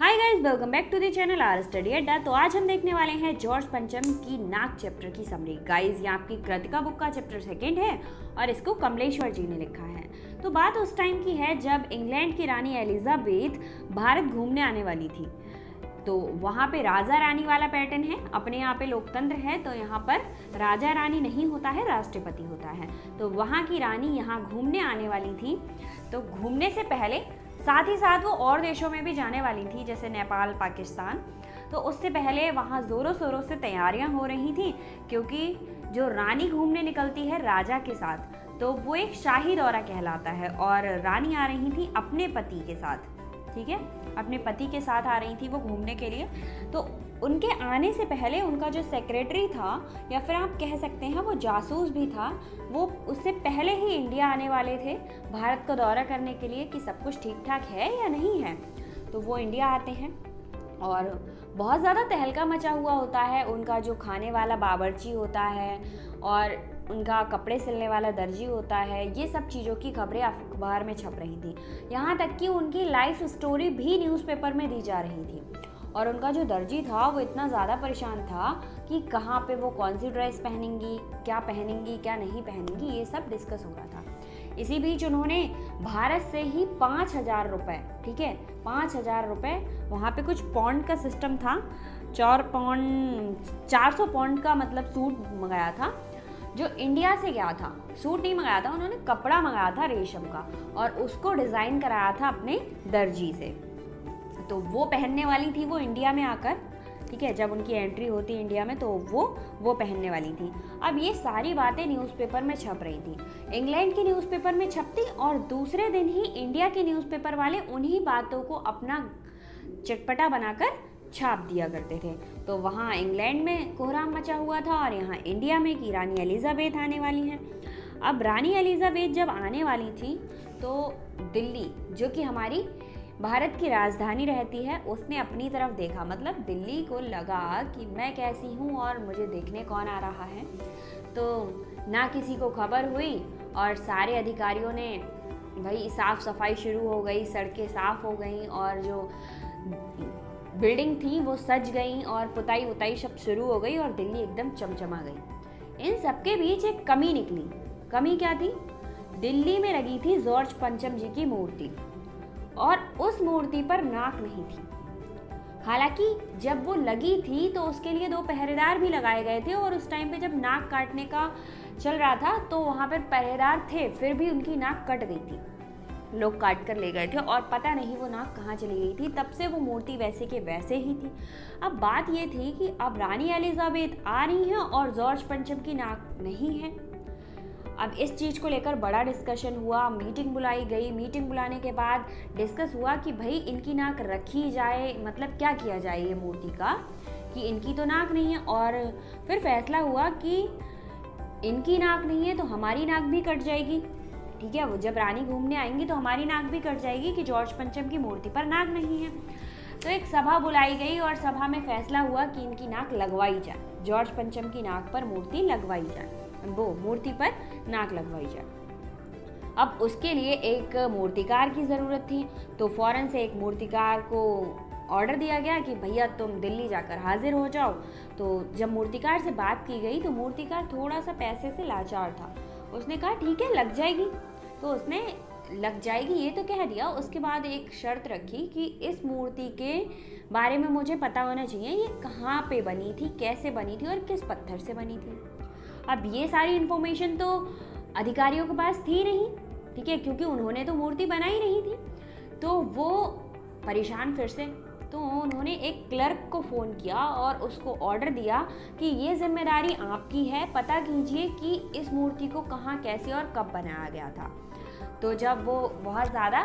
Hi guys, welcome back to the channel our study Adda. तो आज हम देखने वाले हैं जॉर्ज पंचम की नाक चैप्टर की समरी। गाइस, ये आपकी कृतिका बुक का चैप्टर 2 है और इसको कमलेश्वर जी ने लिखा है। तो बात उस टाइम की है जब इंग्लैंड की रानी एलिजाबेथ भारत घूमने आने वाली थी। तो वहाँ पे राजा रानी वाला पैटर्न है, अपने यहाँ पे लोकतंत्र है, तो यहाँ पर राजा रानी नहीं होता है, राष्ट्रपति होता है। तो वहाँ की रानी यहाँ घूमने आने वाली थी। तो घूमने से पहले साथ ही साथ वो और देशों में भी जाने वाली थी, जैसे नेपाल, पाकिस्तान। तो उससे पहले वहाँ ज़ोरों शोरों से तैयारियाँ हो रही थी, क्योंकि जो रानी घूमने निकलती है राजा के साथ तो वो एक शाही दौरा कहलाता है। और रानी आ रही थी अपने पति के साथ, ठीक है, अपने पति के साथ आ रही थी वो घूमने के लिए। तो उनके आने से पहले उनका जो सेक्रेटरी था, या फिर आप कह सकते हैं वो जासूस भी था, वो उससे पहले ही इंडिया आने वाले थे भारत का दौरा करने के लिए कि सब कुछ ठीक ठाक है या नहीं है। तो वो इंडिया आते हैं और बहुत ज़्यादा तहलका मचा हुआ होता है। उनका जो खाने वाला बावर्ची होता है और उनका कपड़े सिलने वाला दर्जी होता है, ये सब चीज़ों की खबरें अखबार में छप रही थी। यहाँ तक कि उनकी लाइफ स्टोरी भी न्यूज़पेपर में दी जा रही थी। और उनका जो दर्जी था वो इतना ज़्यादा परेशान था कि कहाँ पे वो कौन सी ड्रेस पहनेंगी, क्या नहीं पहनेंगी, ये सब डिस्कस हो रहा था। इसी बीच उन्होंने भारत से ही 5,000 रुपये, ठीक है, 5,000 रुपये, वहाँ पे कुछ पौंड का सिस्टम था, 400 पौंड का मतलब सूट मंगाया था, जो इंडिया से गया था। सूट नहीं मंगाया था उन्होंने, कपड़ा मंगाया था रेशम का, और उसको डिज़ाइन कराया था अपने दर्जी से। तो वो पहनने वाली थी वो इंडिया में आकर, ठीक है, जब उनकी एंट्री होती इंडिया में तो वो पहनने वाली थी। अब ये सारी बातें न्यूज़पेपर में छप रही थी, इंग्लैंड की न्यूज़पेपर में छपती, और दूसरे दिन ही इंडिया के न्यूज़पेपर वाले उन्हीं बातों को अपना चटपटा बनाकर छाप दिया करते थे। तो वहाँ इंग्लैंड में कोहराम मचा हुआ था और यहाँ इंडिया में कि रानी एलिजाबेथ आने वाली हैं। अब रानी एलिजाबेथ जब आने वाली थी तो दिल्ली, जो कि हमारी भारत की राजधानी रहती है, उसने अपनी तरफ देखा। मतलब दिल्ली को लगा कि मैं कैसी हूँ और मुझे देखने कौन आ रहा है। तो ना किसी को खबर हुई और सारे अधिकारियों ने भाई साफ़ सफाई शुरू हो गई, सड़कें साफ़ हो गई और जो बिल्डिंग थी वो सज गई और पुताई उताई सब शुरू हो गई और दिल्ली एकदम चमचमा गई। इन सबके बीच एक कमी निकली। कमी क्या थी? दिल्ली में लगी थी जॉर्ज पंचम जी की मूर्ति, और उस मूर्ति पर नाक नहीं थी। हालांकि जब वो लगी थी तो उसके लिए 2 पहरेदार भी लगाए गए थे, और उस टाइम पे जब नाक काटने का चल रहा था तो वहाँ पर पहरेदार थे, फिर भी उनकी नाक कट गई थी, लोग काट कर ले गए थे और पता नहीं वो नाक कहाँ चली गई थी। तब से वो मूर्ति वैसे के वैसे ही थी। अब बात ये थी कि अब रानी एलिजाबेथ आ रही हैं और जॉर्ज पंचम की नाक नहीं है। अब इस चीज़ को लेकर बड़ा डिस्कशन हुआ, मीटिंग बुलाई गई। मीटिंग बुलाने के बाद डिस्कस हुआ कि भाई इनकी नाक रखी जाए, मतलब क्या किया जाए ये मूर्ति का, कि इनकी तो नाक नहीं है। और फिर फैसला हुआ कि इनकी नाक नहीं है तो हमारी नाक भी कट जाएगी, ठीक है, वो जब रानी घूमने आएंगी तो हमारी नाक भी कट जाएगी कि जॉर्ज पंचम की मूर्ति पर नाक नहीं है। तो एक सभा बुलाई गई और सभा में फैसला हुआ कि इनकी नाक लगवाई जाए, जॉर्ज पंचम की नाक पर मूर्ति लगवाई जाए, वो मूर्ति पर नाक लगवाई जाए। अब उसके लिए एक मूर्तिकार की ज़रूरत थी, तो फ़ौरन से एक मूर्तिकार को ऑर्डर दिया गया कि भैया तुम दिल्ली जाकर हाजिर हो जाओ। तो जब मूर्तिकार से बात की गई तो मूर्तिकार थोड़ा सा पैसे से लाचार था। उसने कहा ठीक है, लग जाएगी। तो उसने लग जाएगी ये तो कह दिया। उसके बाद एक शर्त रखी कि इस मूर्ति के बारे में मुझे पता होना चाहिए, ये कहाँ पे बनी थी, कैसे बनी थी और किस पत्थर से बनी थी। अब ये सारी इन्फॉर्मेशन तो अधिकारियों के पास थी नहीं, ठीक है, क्योंकि उन्होंने तो मूर्ति बनाई नहीं थी। तो वो परेशान फिर से, तो उन्होंने एक क्लर्क को फ़ोन किया और उसको ऑर्डर दिया कि ये जिम्मेदारी आपकी है, पता कीजिए कि इस मूर्ति को कहाँ, कैसे और कब बनाया गया था। तो जब वो बहुत ज़्यादा,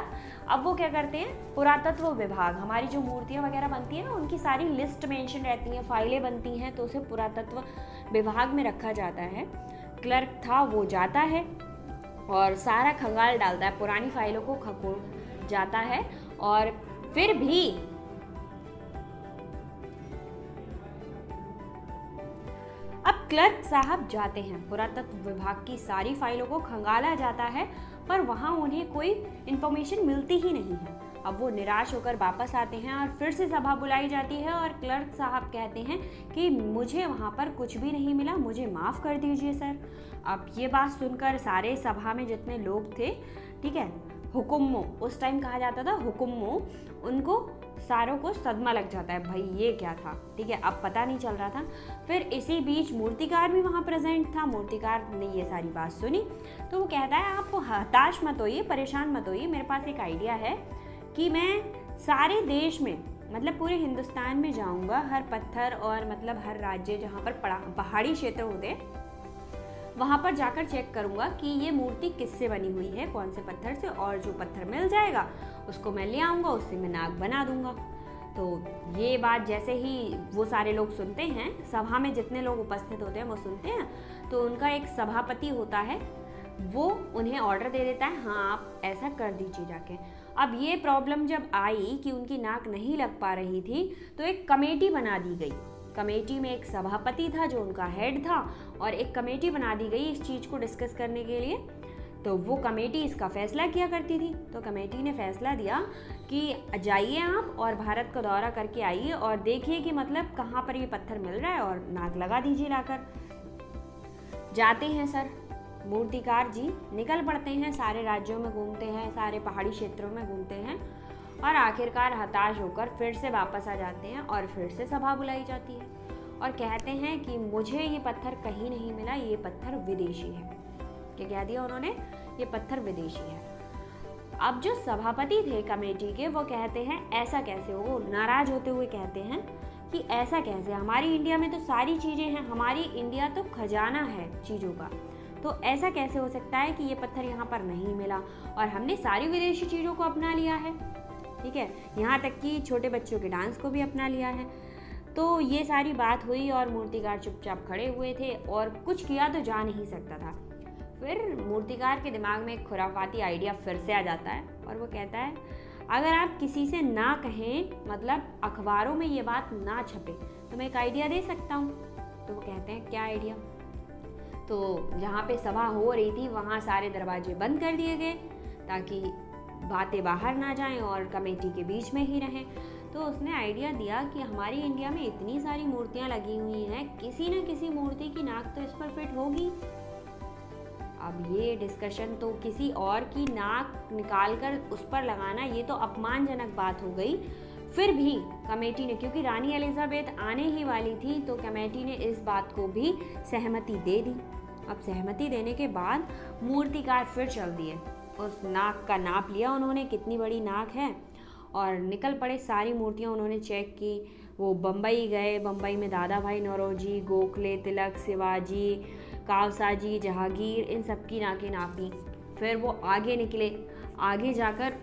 अब वो क्या करते हैं, पुरातत्व विभाग, हमारी जो मूर्तियाँ वगैरह बनती हैं ना उनकी सारी लिस्ट मेंशन रहती हैं, फाइलें बनती हैं, तो उसे पुरातत्व विभाग में रखा जाता है। क्लर्क था, वो जाता है और सारा खंगाल डालता है, पुरानी फाइलों को खंगोल जाता है। और फिर भी अब क्लर्क साहब जाते हैं, पुरातत्व विभाग की सारी फाइलों को खंगाला जाता है, पर वहाँ उन्हें कोई इन्फॉर्मेशन मिलती ही नहीं है। अब वो निराश होकर वापस आते हैं और फिर से सभा बुलाई जाती है और क्लर्क साहब कहते हैं कि मुझे वहाँ पर कुछ भी नहीं मिला, मुझे माफ़ कर दीजिए सर। अब ये बात सुनकर सारे सभा में जितने लोग थे, ठीक है, हुकुम्मो, उस टाइम कहा जाता था हुकुम्मो, उनको सारों को सदमा लग जाता है, भाई ये क्या था, ठीक है, अब पता नहीं चल रहा था। फिर इसी बीच मूर्तिकार भी वहाँ प्रेजेंट था। मूर्तिकार ने ये सारी बात सुनी तो वो कहता है आप हताश मत होइए, परेशान मत होइए, मेरे पास एक आइडिया है कि मैं सारे देश में, मतलब पूरे हिंदुस्तान में जाऊँगा, हर पत्थर और मतलब हर राज्य जहाँ पर पहाड़ी क्षेत्र होते हैं वहाँ पर जाकर चेक करूँगा कि ये मूर्ति किससे बनी हुई है, कौन से पत्थर से, और जो पत्थर मिल जाएगा उसको मैं ले आऊँगा, उससे मैं नाग बना दूँगा। तो ये बात जैसे ही वो सारे लोग सुनते हैं, सभा में जितने लोग उपस्थित होते हैं वो सुनते हैं, तो उनका एक सभापति होता है, वो उन्हें ऑर्डर दे देता है, हाँ आप ऐसा कर दीजिए जाके। अब ये प्रॉब्लम जब आई कि उनकी नाक नहीं लग पा रही थी तो एक कमेटी बना दी गई। कमेटी में एक सभापति था जो उनका हेड था और एक कमेटी बना दी गई इस चीज़ को डिस्कस करने के लिए। तो वो कमेटी इसका फैसला किया करती थी। तो कमेटी ने फैसला दिया कि जाइए आप और भारत का दौरा करके आइए और देखिए कि मतलब कहाँ पर ये पत्थर मिल रहा है और नाक लगा दीजिए लाकर। जाते हैं सर, मूर्तिकार जी निकल पड़ते हैं, सारे राज्यों में घूमते हैं, सारे पहाड़ी क्षेत्रों में घूमते हैं और आखिरकार हताश होकर फिर से वापस आ जाते हैं और फिर से सभा बुलाई जाती है और कहते हैं कि मुझे ये पत्थर कहीं नहीं मिला, ये पत्थर विदेशी है। क्या कह दिया उन्होंने, ये पत्थर विदेशी है। अब जो सभापति थे कमेटी के वो कहते हैं ऐसा कैसे हो, वो नाराज होते हुए कहते हैं कि ऐसा कैसे, हमारी इंडिया में तो सारी चीज़ें हैं, हमारी इंडिया तो खजाना है चीज़ों का, तो ऐसा कैसे हो सकता है कि ये पत्थर यहाँ पर नहीं मिला और हमने सारी विदेशी चीज़ों को अपना लिया है, ठीक है, यहाँ तक कि छोटे बच्चों के डांस को भी अपना लिया है। तो ये सारी बात हुई और मूर्तिकार चुपचाप खड़े हुए थे और कुछ किया तो जा नहीं सकता था। फिर मूर्तिकार के दिमाग में एक खुराफाती आइडिया फिर से आ जाता है और वो कहता है अगर आप किसी से ना कहें, मतलब अखबारों में ये बात ना छपे, तो मैं एक आइडिया दे सकता हूँ। तो वो कहते हैं क्या आइडिया। तो जहाँ पे सभा हो रही थी वहाँ सारे दरवाजे बंद कर दिए गए ताकि बातें बाहर ना जाएं और कमेटी के बीच में ही रहें। तो उसने आइडिया दिया कि हमारी इंडिया में इतनी सारी मूर्तियाँ लगी हुई हैं, किसी न किसी मूर्ति की नाक तो इस पर फिट होगी। अब ये डिस्कशन तो किसी और की नाक निकालकर उस पर लगाना, ये तो अपमानजनक बात हो गई। फिर भी कमेटी ने, क्योंकि रानी एलिजाबेथ आने ही वाली थी, तो कमेटी ने इस बात को भी सहमति दे दी। अब सहमति देने के बाद मूर्तिकार फिर चल दिए, उस नाक का नाप लिया उन्होंने कितनी बड़ी नाक है और निकल पड़े। सारी मूर्तियाँ उन्होंने चेक की। वो बम्बई गए, बम्बई में दादा भाई नौरोजी, गोखले, तिलक, शिवाजी, कावसाजी, जहांगीर, इन सब की नाकें नापी। फिर वो आगे निकले, आगे जाकर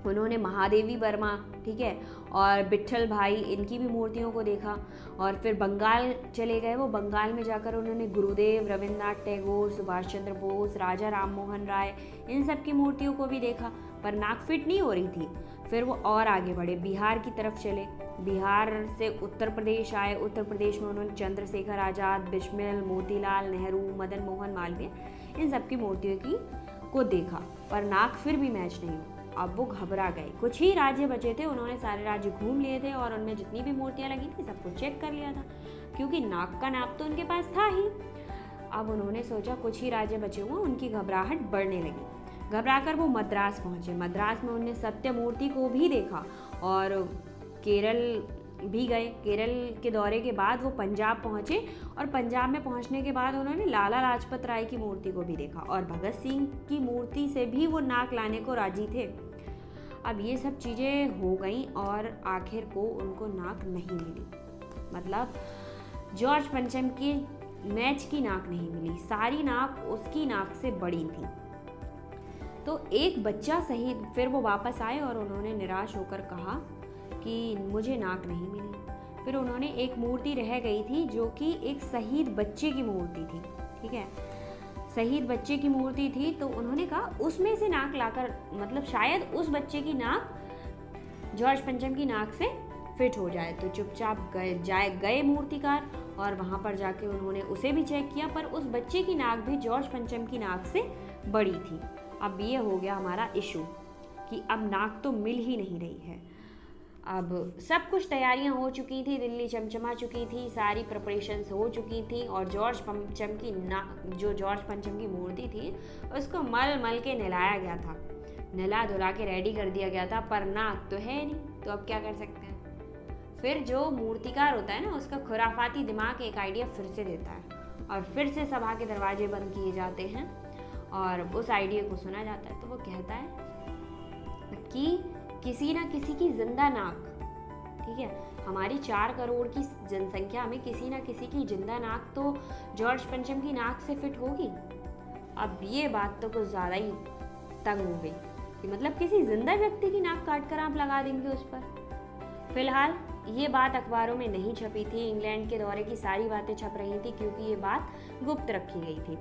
उन्होंने महादेवी वर्मा, ठीक है, और विट्ठल भाई, इनकी भी मूर्तियों को देखा। और फिर बंगाल चले गए। वो बंगाल में जाकर उन्होंने गुरुदेव, रविंद्रनाथ टैगोर, सुभाष चंद्र बोस, राजा राम मोहन राय, इन सब की मूर्तियों को भी देखा, पर नाक फिट नहीं हो रही थी। फिर वो और आगे बढ़े, बिहार की तरफ चले। बिहार से उत्तर प्रदेश आए। उत्तर प्रदेश में उन्होंने चंद्रशेखर आज़ाद, बिस्मिल, मोतीलाल नेहरू, मदन मोहन मालवीय, इन सब की मूर्तियों को देखा, पर नाक फिर भी मैच नहीं हुई। अब वो घबरा गए। कुछ ही राज्य बचे थे, उन्होंने सारे राज्य घूम लिए थे और उनमें जितनी भी मूर्तियाँ लगी थी सबको चेक कर लिया था, क्योंकि नाक का नाप तो उनके पास था ही। अब उन्होंने सोचा कुछ ही राज्य बचे हुए, उनकी घबराहट बढ़ने लगी। घबराकर वो मद्रास पहुँचे। मद्रास में उन्होंने सत्य मूर्ति को भी देखा और केरल भी गए। केरल के दौरे के बाद वो पंजाब पहुँचे और पंजाब में पहुँचने के बाद उन्होंने लाला लाजपत राय की मूर्ति को भी देखा और भगत सिंह की मूर्ति से भी वो नाक लाने को राजी थे। अब ये सब चीज़ें हो गई और आखिर को उनको नाक नहीं मिली, मतलब जॉर्ज पंचम की मैच की नाक नहीं मिली, सारी नाक उसकी नाक से बड़ी थी। तो एक बच्चा सही। फिर वो वापस आए और उन्होंने निराश होकर कहा कि मुझे नाक नहीं मिली। फिर उन्होंने एक मूर्ति रह गई थी जो कि एक शहीद बच्चे की मूर्ति थी, ठीक है, शहीद बच्चे की मूर्ति थी। तो उन्होंने कहा उसमें से नाक लाकर, मतलब शायद उस बच्चे की नाक जॉर्ज पंचम की नाक से फिट हो जाए। तो चुपचाप गए मूर्तिकार और वहाँ पर जाके उन्होंने उसे भी चेक किया, पर उस बच्चे की नाक भी जॉर्ज पंचम की नाक से बड़ी थी। अब ये हो गया हमारा इशू कि अब नाक तो मिल ही नहीं रही है। अब सब कुछ तैयारियां हो चुकी थी, दिल्ली चमचमा चुकी थी, सारी प्रिपरेशंस हो चुकी थी और जॉर्ज पंचम की मूर्ति थी उसको मल मल के नहलाया गया था, नहला धुला के रेडी कर दिया गया था, पर नाक तो है नहीं। तो अब क्या कर सकते हैं? फिर जो मूर्तिकार होता है ना, उसका खुराफाती दिमाग एक आइडिया फिर से देता है और फिर से सभा के दरवाजे बंद किए जाते हैं और उस आइडिया को सुना जाता है। तो वो कहता है कि किसी ना किसी की जिंदा नाक, ठीक है, हमारी 4 करोड़ की जनसंख्या में किसी ना किसी की जिंदा नाक तो जॉर्ज पंचम की नाक से फिट होगी। अब ये बात तो कुछ ज़्यादा ही तंग हो गई कि मतलब किसी जिंदा व्यक्ति की नाक काट कर आप लगा देंगे उस पर। फिलहाल ये बात अखबारों में नहीं छपी थी, इंग्लैंड के दौरे की सारी बातें छप रही थी क्योंकि ये बात गुप्त रखी गई थी।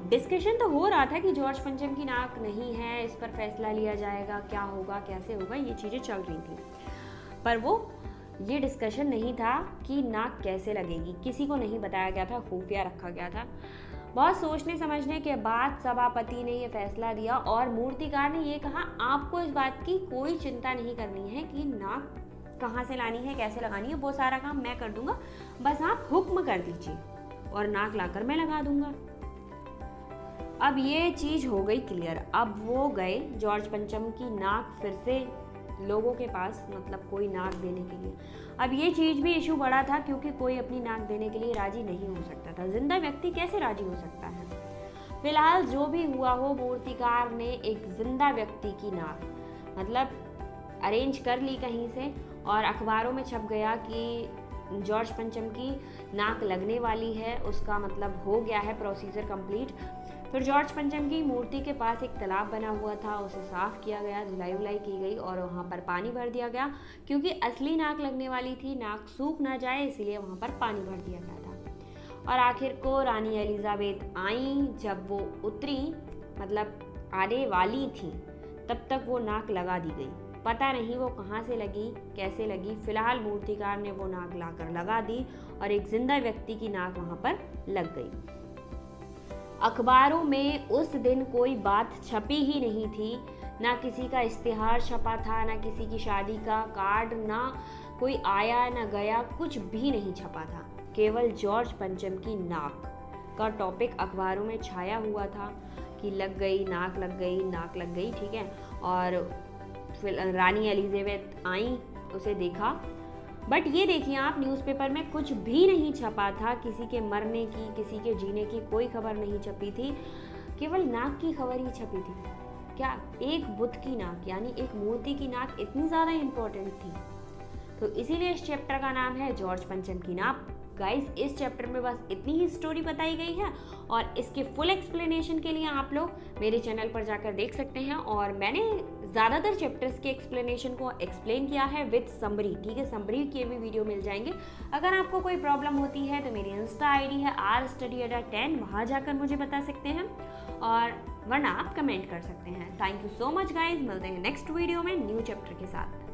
डिस्कशन तो हो रहा था कि जॉर्ज पंचम की नाक नहीं है, इस पर फैसला लिया जाएगा, क्या होगा कैसे होगा, ये चीज़ें चल रही थी। पर वो ये डिस्कशन नहीं था कि नाक कैसे लगेगी, किसी को नहीं बताया गया था, खुफिया रखा गया था। बहुत सोचने समझने के बाद सभापति ने ये फैसला दिया और मूर्तिकार ने ये कहा, आपको इस बात की कोई चिंता नहीं करनी है कि नाक कहाँ से लानी है, कैसे लगानी है, वो सारा काम मैं कर दूंगा, बस आप हुक्म कर दीजिए और नाक लाकर मैं लगा दूंगा। अब ये चीज़ हो गई क्लियर। अब वो गए जॉर्ज पंचम की नाक फिर से लोगों के पास, मतलब कोई नाक देने के लिए। अब ये चीज़ भी इशू बड़ा था क्योंकि कोई अपनी नाक देने के लिए राजी नहीं हो सकता था, जिंदा व्यक्ति कैसे राजी हो सकता है। फिलहाल जो भी हुआ हो, मूर्तिकार ने एक जिंदा व्यक्ति की नाक मतलब अरेंज कर ली कहीं से और अखबारों में छप गया कि जॉर्ज पंचम की नाक लगने वाली है, उसका मतलब हो गया है प्रोसीजर कंप्लीट। फिर जॉर्ज पंचम की मूर्ति के पास एक तालाब बना हुआ था, उसे साफ किया गया, धुलाई वुलाई की गई और वहाँ पर पानी भर दिया गया क्योंकि असली नाक लगने वाली थी, नाक सूख ना जाए इसलिए वहाँ पर पानी भर दिया गया था। और आखिर को रानी एलिजाबेथ आई, जब वो उतरी मतलब आने वाली थी, तब तक वो नाक लगा दी गई। पता नहीं वो कहाँ से लगी, कैसे लगी। फिलहाल मूर्तिकार ने वो नाक लाकर लगा दी और एक जिंदा व्यक्ति की नाक वहाँ पर लग गई। अखबारों में उस दिन कोई बात छपी ही नहीं थी, ना किसी का इश्तिहार छपा था, ना किसी की शादी का कार्ड, ना कोई आया ना गया, कुछ भी नहीं छपा था। केवल जॉर्ज पंचम की नाक का टॉपिक अखबारों में छाया हुआ था कि लग गई, नाक लग गई, नाक लग गई, ठीक है। और फिर रानी एलिजाबेथ आई, उसे देखा, बट ये देखिए आप, न्यूज़पेपर में कुछ भी नहीं छपा था, किसी के मरने की, किसी के जीने की कोई खबर नहीं छपी थी, केवल नाक की खबर ही छपी थी। क्या एक बुत की नाक यानी एक मूर्ति की नाक इतनी ज़्यादा इम्पोर्टेंट थी? तो इसीलिए इस चैप्टर का नाम है जॉर्ज पंचम की नाक। गाइस, इस चैप्टर में बस इतनी ही स्टोरी बताई गई है और इसके फुल एक्सप्लेनेशन के लिए आप लोग मेरे चैनल पर जाकर देख सकते हैं और मैंने ज़्यादातर चैप्टर्स के एक्सप्लेनेशन को एक्सप्लेन किया है विद समरी, ठीक है, समरी के भी वीडियो मिल जाएंगे। अगर आपको कोई प्रॉब्लम होती है तो मेरी इंस्टा आईडी है rstudy@10, वहाँ जाकर मुझे बता सकते हैं और वरना आप कमेंट कर सकते हैं। Thank you so much guys, मिलते हैं नेक्स्ट वीडियो में न्यू चैप्टर के साथ।